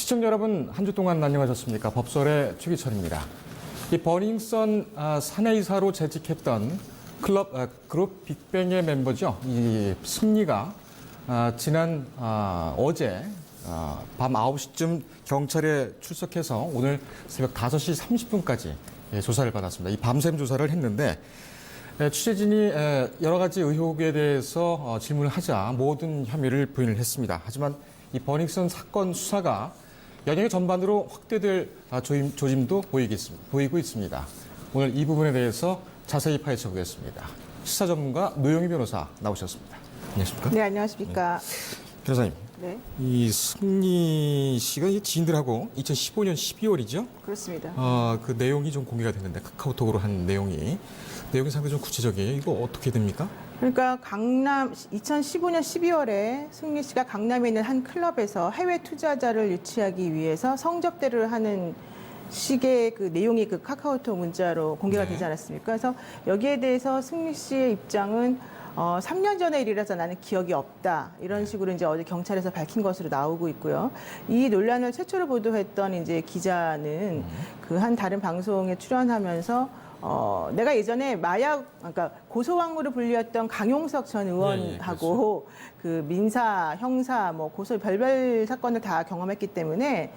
시청자 여러분, 한 주 동안 안녕하셨습니까? 법설의 최기철입니다. 이 버닝썬 사내이사로 재직했던 그룹 빅뱅의 멤버죠. 이 승리가 지난 어제 밤 9시쯤 경찰에 출석해서 오늘 새벽 5시 30분까지 조사를 받았습니다. 이 밤샘 조사를 했는데 취재진이 여러 가지 의혹에 대해서 질문을 하자 모든 혐의를 부인을 했습니다. 하지만 이 버닝썬 사건 수사가 연예계 전반으로 확대될 조짐도 보이고 있습니다. 오늘 이 부분에 대해서 자세히 파헤쳐 보겠습니다. 시사 전문가 노영희 변호사 나오셨습니다. 안녕하십니까? 네, 안녕하십니까? 변호사님, 네, 이 승리 씨가 이 지인들하고 2015년 12월이죠? 그렇습니다. 그 내용이 좀 공개가 됐는데 카카오톡으로 한 내용이 상당히 좀 구체적이에요. 이거 어떻게 됩니까? 그러니까 2015년 12월에 승리 씨가 강남에 있는 한 클럽에서 해외 투자자를 유치하기 위해서 성접대를 하는 식의 그 내용이 그 카카오톡 문자로 공개가 되지 않았습니까? 그래서 여기에 대해서 승리 씨의 입장은 3년 전의 일이라서 나는 기억이 없다. 이런 식으로 이제 어제 경찰에서 밝힌 것으로 나오고 있고요. 이 논란을 최초로 보도했던 이제 기자는 그 한 다른 방송에 출연하면서 내가 예전에 그러니까 고소왕으로 불렸던 강용석 전 의원하고 그 민사, 형사, 뭐 고소 별별 사건을 다 경험했기 때문에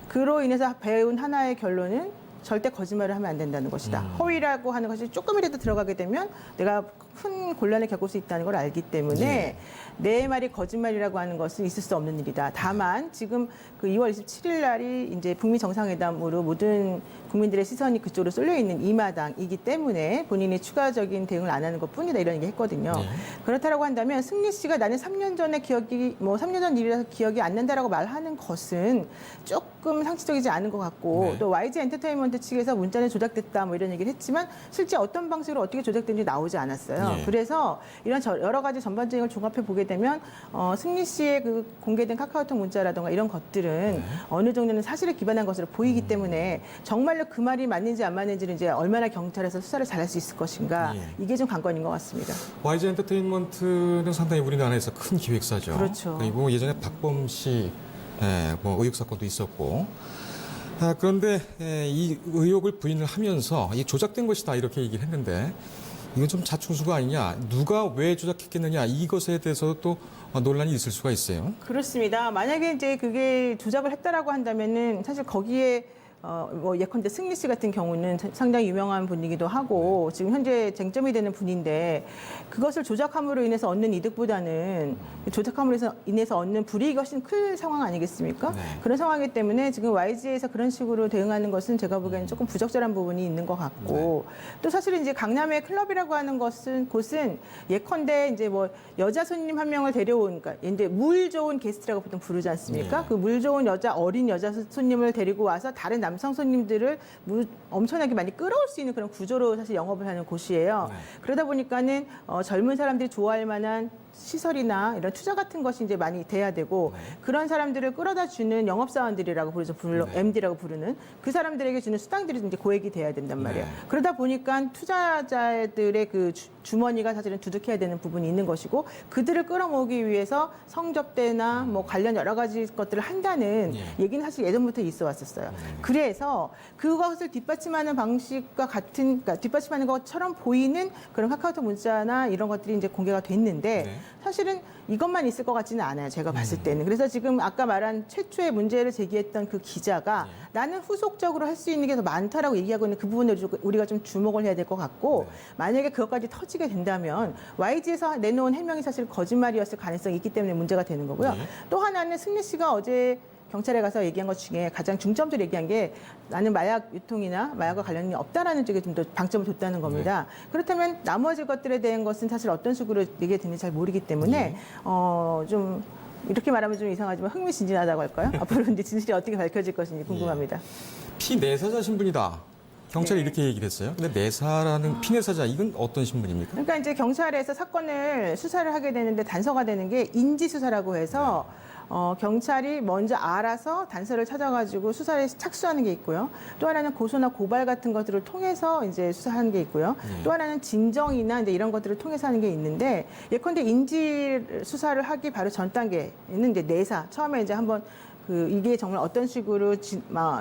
그로 인해서 배운 하나의 결론은 절대 거짓말을 하면 안 된다는 것이다. 허위라고 하는 것이 조금이라도 들어가게 되면 내가 큰 곤란을 겪을 수 있다는 걸 알기 때문에 내 말이 거짓말이라고 하는 것은 있을 수 없는 일이다. 다만 지금 그 2월 27일 날이 이제 북미 정상회담으로 모든 국민들의 시선이 그쪽으로 쏠려 있는 이 마당이기 때문에 본인이 추가적인 대응을 안 하는 것뿐이다 이런 얘기 했거든요. 그렇다라고 한다면 승리 씨가 나는 3년 전에 3년 전 일이라서 기억이 안 난다라고 말하는 것은 조금 상식적이지 않은 것 같고 또 YG 엔터테인먼트 측에서 문자는 조작됐다 뭐 이런 얘기를 했지만 실제 어떤 방식으로 어떻게 조작된지 나오지 않았어요. 그래서 이런 여러 가지 전반적인 걸 종합해 보게 되면 승리 씨의 그 공개된 카카오톡 문자라든가 이런 것들은 어느 정도는 사실에 기반한 것으로 보이기 때문에 정말로 그 말이 맞는지 안 맞는지는 이제 얼마나 경찰에서 수사를 잘할 수 있을 것인가 이게 좀 관건인 것 같습니다. YG 엔터테인먼트는 상당히 우리나라에서 큰 기획사죠. 그렇죠. 그리고 예전에 박범 씨 뭐 의혹 사건도 있었고. 그런데 이 의혹을 부인을 하면서 이 조작된 것이다 이렇게 얘기를 했는데 이건 좀 자충수가 아니냐, 누가 왜 조작했겠느냐 이것에 대해서 또 논란이 있을 수가 있어요. 그렇습니다. 만약에 이제 그게 조작을 했다라고 한다면은 사실 거기에 뭐 예컨대 승리 씨 같은 경우는 상당히 유명한 분이기도 하고 지금 현재 쟁점이 되는 분인데 그것을 조작함으로 인해서 얻는 이득보다는 조작함으로 인해서 얻는 불이익이 훨씬 큰 상황 아니겠습니까? 그런 상황이기 때문에 지금 YG에서 그런 식으로 대응하는 것은 제가 보기에는 조금 부적절한 부분이 있는 것 같고 또 사실은 이제 강남의 클럽이라고 하는 곳은 예컨대 이제 뭐 여자 손님 한 명을 데려온 그러니까 이제 물 좋은 게스트라고 보통 부르지 않습니까? 그 물 좋은 어린 여자 손님을 데리고 와서 다른 남성 손님들을 엄청나게 많이 끌어올 수 있는 그런 구조로 사실 영업을 하는 곳이에요. 그러다 보니까는 젊은 사람들이 좋아할 만한 시설이나 이런 투자 같은 것이 이제 많이 돼야 되고 그런 사람들을 끌어다 주는 영업사원들이라고 부르죠. MD라고 부르는 그 사람들에게 주는 수당들이 이제 고액이 돼야 된단 말이에요. 그러다 보니까 투자자들의 그 주머니가 사실은 두둑해야 되는 부분이 있는 것이고 그들을 끌어모으기 위해서 성접대나 뭐 관련 여러 가지 것들을 한다는 얘기는 사실 예전부터 있어 왔었어요. 그래서 그것을 뒷받침하는 방식과 같은, 그러니까 뒷받침하는 것처럼 보이는 그런 카카오톡 문자나 이런 것들이 이제 공개가 됐는데 사실은 이것만 있을 것 같지는 않아요. 제가 봤을 때는. 그래서 지금 아까 말한 최초의 문제를 제기했던 그 기자가 나는 후속적으로 할 수 있는 게 더 많다라고 얘기하고 있는 그 부분을 우리가 좀 주목을 해야 될 것 같고 만약에 그것까지 터지게 된다면 YG에서 내놓은 해명이 사실 거짓말이었을 가능성이 있기 때문에 문제가 되는 거고요. 또 하나는 승리 씨가 어제 경찰에 가서 얘기한 것 중에 가장 중점적으로 얘기한 게 나는 마약 유통이나 마약과 관련이 없다라는 쪽에 좀 더 방점을 뒀다는 겁니다. 그렇다면 나머지 것들에 대한 것은 사실 어떤 식으로 얘기가 되는지 잘 모르기 때문에 좀 이렇게 말하면 좀 이상하지만 흥미진진하다고 할까요? 앞으로 이제 진실이 어떻게 밝혀질 것인지 궁금합니다. 피내사자 신분이다. 경찰이 이렇게 얘기를 했어요. 근데 내사라는 피내사자 이건 어떤 신분입니까? 그러니까 이제 경찰에서 사건을 수사를 하게 되는데 단서가 되는 게 인지수사라고 해서 경찰이 먼저 알아서 단서를 찾아가지고 수사에 착수하는 게 있고요. 또 하나는 고소나 고발 같은 것들을 통해서 이제 수사하는 게 있고요. 또 하나는 진정이나 이제 이런 것들을 통해서 하는 게 있는데 예컨대 인지 수사를 하기 바로 전 단계는 이제 내사. 처음에 이제 한번 이게 정말 어떤 식으로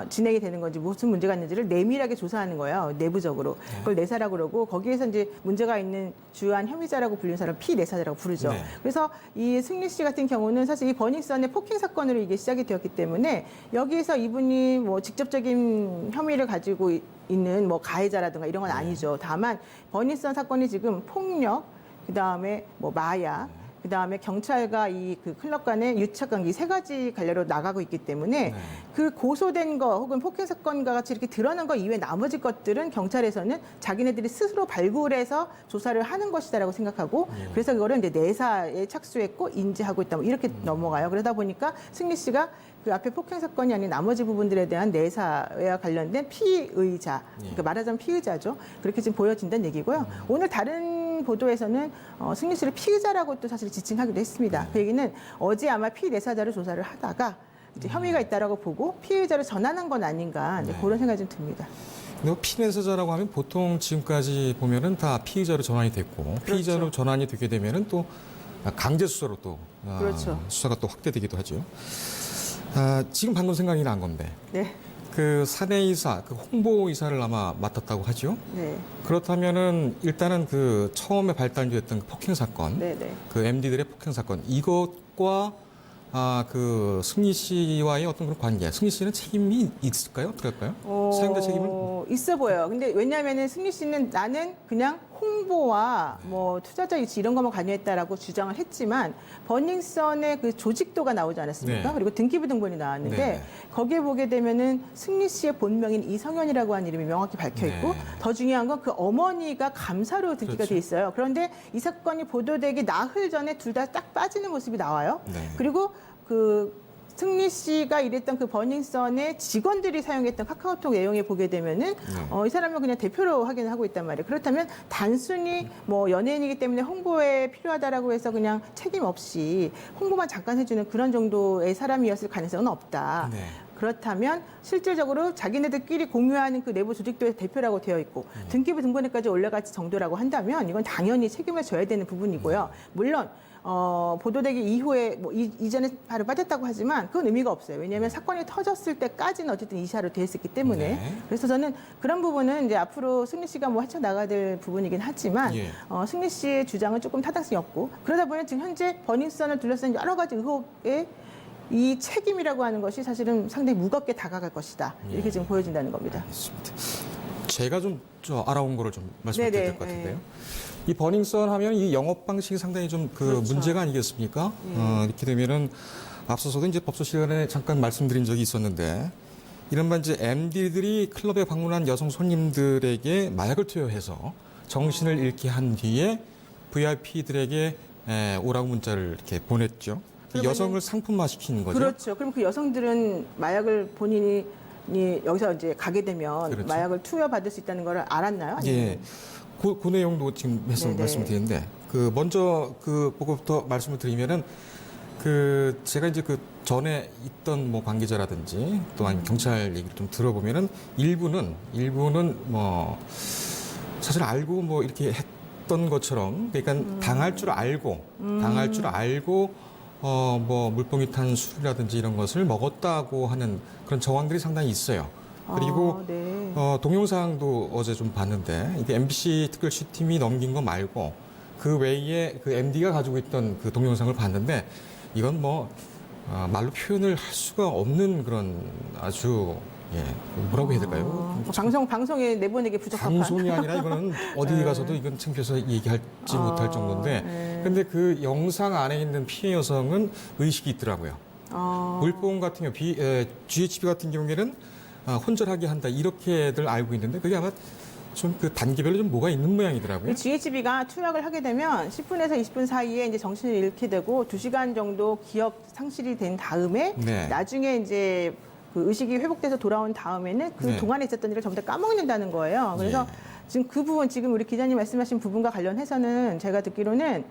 진행이 되는 건지 무슨 문제가 있는지를 내밀하게 조사하는 거예요. 내부적으로. 그걸 내사라고 그러고 거기에서 이제 문제가 있는 주요한 혐의자라고 불리는 사람 피내사자라고 부르죠. 네. 그래서 이 승리 씨 같은 경우는 사실 이 버닝썬의 폭행 사건으로 이게 시작이 되었기 때문에 여기에서 이분이 뭐 직접적인 혐의를 가지고 있는 뭐 가해자라든가 이런 건 아니죠. 다만 버닝썬 사건이 지금 폭력, 그다음에 뭐 마약, 그다음에 경찰과 이 그 클럽 간의 유착 관계 이 세 가지 갈래로 나가고 있기 때문에 그 고소된 거 혹은 폭행 사건과 같이 이렇게 드러난 거 이외에 나머지 것들은 경찰에서는 자기네들이 스스로 발굴해서 조사를 하는 것이다라고 생각하고 그래서 그거를 이제 내사에 착수했고 인지하고 있다 뭐 이렇게 넘어가요. 그러다 보니까 승리 씨가 그 앞에 폭행 사건이 아닌 나머지 부분들에 대한 내사와 관련된 피의자, 그러니까 말하자면 피의자죠. 그렇게 지금 보여진다는 얘기고요. 오늘 다른 보도에서는 승리 씨를 피의자라고 또 사실 지칭하기도 했습니다. 그 얘기는 어제 아마 피내사자를 조사를 하다가 이제 혐의가 있다라고 보고 피의자로 전환한 건 아닌가 이제 그런 생각이 좀 듭니다. 근데 피내사자라고 하면 보통 지금까지 보면은 다 피의자로 전환이 됐고 피의자로 전환이 되게 되면은 또 강제 수사로 또 그렇죠. 수사가 또 확대되기도 하죠. 지금 방금 생각이 난 건데 네. 그 사내이사, 그 홍보이사를 아마 맡았다고 하죠. 네. 그렇다면은 일단은 그 처음에 발단됐던 그 폭행 사건, 네, 네. 그 MD들의 폭행 사건 이것과 그 승리 씨와의 어떤 그런 관계, 승리 씨는 책임이 있을까요? 어떨까요? 사용자 책임은 있어 보여요. 근데 왜냐하면은 승리 씨는 나는 그냥 홍보와 뭐 투자자 유치 이런 것만 관여했다라고 주장을 했지만 버닝썬의 그 조직도가 나오지 않았습니까? 네. 그리고 등기부 등본이 나왔는데 네. 거기에 보게 되면은 승리 씨의 본명인 이성현이라고 하는 이름이 명확히 박혀 있고 네. 더 중요한 건 그 어머니가 감사로 등기가 그렇죠. 돼 있어요. 그런데 이 사건이 보도되기 나흘 전에 둘 다 딱 빠지는 모습이 나와요. 네. 그리고 그 승리 씨가 일했던 그 버닝썬의 직원들이 사용했던 카카오톡 내용에 보게 되면은 이 사람은 그냥 대표로 확인을 하고 있단 말이에요. 그렇다면 단순히 뭐 연예인이기 때문에 홍보에 필요하다라고 해서 그냥 책임 없이 홍보만 잠깐 해주는 그런 정도의 사람이었을 가능성은 없다. 네. 그렇다면 실질적으로 자기네들끼리 공유하는 그 내부 조직도의 대표라고 되어 있고 등기부 등본에까지 올라갈 정도라고 한다면 이건 당연히 책임을 져야 되는 부분이고요. 물론 보도되기 이후에 뭐 이전에 바로 빠졌다고 하지만 그건 의미가 없어요. 왜냐하면 사건이 터졌을 때까지는 어쨌든 이사로 돼 있었기 때문에 네. 그래서 저는 그런 부분은 이제 앞으로 승리 씨가 뭐 헤쳐나가야 될 부분이긴 하지만 예. 승리 씨의 주장은 조금 타당성이 없고 그러다 보면 지금 현재 버닝썬을 둘러싼 여러 가지 의혹에 이 책임이라고 하는 것이 사실은 상당히 무겁게 다가갈 것이다. 이렇게 지금 보여진다는 겁니다. 알겠습니다. 제가 좀 알아온 거를 좀 말씀드려야 네네, 될 것 같은데요. 이 버닝썬 하면 이 영업 방식이 상당히 좀 그 그렇죠. 문제가 아니겠습니까? 이렇게 되면은 앞서서도 이제 법조 시간에 잠깐 말씀드린 적이 있었는데 이른바 이제 MD들이 클럽에 방문한 여성 손님들에게 마약을 투여해서 정신을 잃게 한 뒤에 VIP들에게 오라고 문자를 이렇게 보냈죠. 여성을 상품화 시키는 거죠. 그렇죠. 그럼 그 여성들은 마약을 본인이 여기서 이제 가게 되면 그렇죠. 마약을 투여받을 수 있다는 걸 알았나요? 아니면? 예. 그 내용도 지금 네네. 말씀을 드리는데 먼저 그거부터 말씀을 드리면은 제가 이제 그 전에 있던 뭐 관계자라든지 또한 경찰 얘기를 좀 들어보면은 일부는 뭐 사실 알고 뭐 이렇게 했던 것처럼 그러니까 당할 줄 알고 뭐 물뽕이 탄 술이라든지 이런 것을 먹었다고 하는 그런 정황들이 상당히 있어요. 그리고 네. 동영상도 어제 좀 봤는데 이게 MBC 특별취팀이 넘긴 거 말고 그 외에 그 MD가 가지고 있던 그 동영상을 봤는데 이건 뭐 말로 표현을 할 수가 없는 그런 아주 뭐라고 해야 될까요? 방송에 내보내기 부적합한. 방송이 아니라 이거는 어디 가서도 이건 창피해서 얘기하지 못할 정도인데 네. 근데 그 영상 안에 있는 피해 여성은 의식이 있더라고요. 물뽕 같은 경우 GHB 같은 경우에는 혼절하게 한다 이렇게들 알고 있는데 그게 아마 좀 그 단계별로 좀 뭐가 있는 모양이더라고요. GHB가 투약을 하게 되면 10분에서 20분 사이에 이제 정신을 잃게 되고 2시간 정도 기억 상실이 된 다음에 네. 나중에 이제 그 의식이 회복돼서 돌아온 다음에는 그 네. 동안에 있었던 일을 전부 다 까먹는다는 거예요. 그래서 지금 그 부분 지금 우리 기자님 말씀하신 부분과 관련해서는 제가 듣기로는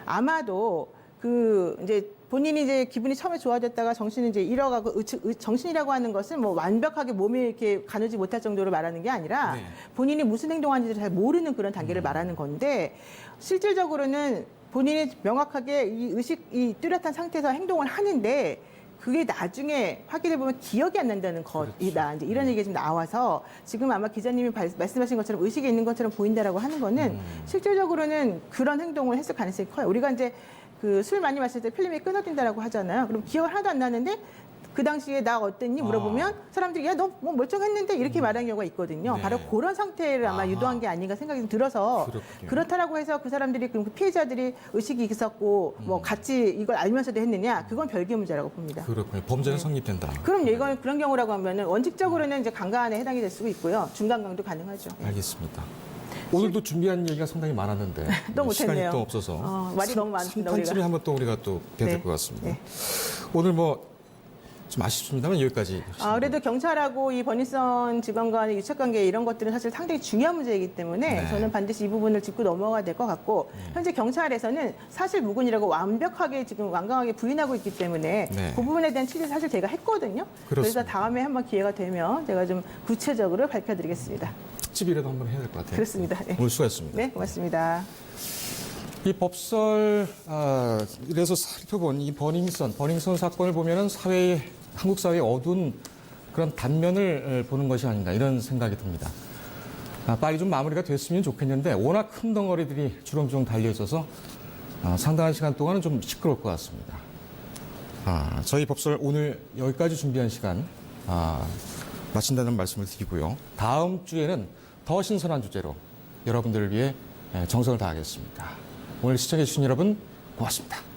아마도 그 이제 본인이 이제 기분이 처음에 좋아졌다가 정신이 이제 잃어가고 정신이라고 하는 것은 뭐 완벽하게 몸이 이렇게 가누지 못할 정도로 말하는 게 아니라 네. 본인이 무슨 행동하는지를 잘 모르는 그런 단계를 말하는 건데 실질적으로는 본인이 명확하게 이 의식이 뚜렷한 상태에서 행동을 하는데 그게 나중에 확인해 보면 기억이 안 난다는 것이다. 이제 이런 얘기가 좀 나와서 지금 아마 기자님이 말씀하신 것처럼 의식이 있는 것처럼 보인다라고 하는 거는 실질적으로는 그런 행동을 했을 가능성이 커요. 우리가 이제 그 술 많이 마실 때 필름이 끊어진다라고 하잖아요. 그럼 기억을 하나도 안 나는데 그 당시에 나 어땠니 물어보면 사람들이 야 너 뭐 멀쩡했는데 이렇게 말하는 경우가 있거든요. 네. 바로 그런 상태를 아마 유도한 게 아닌가 생각이 좀 들어서 그렇군요. 그렇다라고 해서 그 사람들이 그 피해자들이 의식이 있었고 뭐 같이 이걸 알면서도 했느냐 그건 별개 문제라고 봅니다. 그렇군요. 범죄는 성립된다. 그럼 이건 그런 경우라고 하면은 원칙적으로는 이제 강간에 해당이 될 수가 있고요. 중간강도 가능하죠. 알겠습니다. 오늘도 준비한 얘기가 상당히 많았는데 또 시간이 못했네요. 또 없어서 말이 너무 많습니다, 3탄쯤에 우리가. 한번 또 우리가 또 뵈야 될 네. 것 같습니다. 네. 오늘 뭐 좀 아쉽습니다만 여기까지. 그래도 경찰하고 이 버닝썬 직원과의 유착관계 이런 것들은 사실 상당히 중요한 문제이기 때문에 네. 저는 반드시 이 부분을 짚고 넘어가야 될 것 같고 현재 경찰에서는 사실 무근이라고 완벽하게 지금 완강하게 부인하고 있기 때문에 네. 그 부분에 대한 취재 사실 제가 했거든요. 그래서 그렇습니다. 다음에 한번 기회가 되면 제가 좀 구체적으로 밝혀드리겠습니다. 특집이라도 한번 해야 될 것 같아요. 그렇습니다. 네. 오늘 수고했습니다. 네, 고맙습니다. 이 법설 이래서 살펴본 이 버닝썬 사건을 보면은 한국 사회의 어두운 그런 단면을 보는 것이 아닌가 이런 생각이 듭니다. 빨리 좀 마무리가 됐으면 좋겠는데 워낙 큰 덩어리들이 주렁주렁 달려 있어서 상당한 시간 동안은 좀 시끄러울 것 같습니다. 저희 법설 오늘 여기까지 준비한 시간 마친다는 말씀을 드리고요. 다음 주에는 더 신선한 주제로 여러분들을 위해 정성을 다하겠습니다. 오늘 시청해주신 여러분 고맙습니다.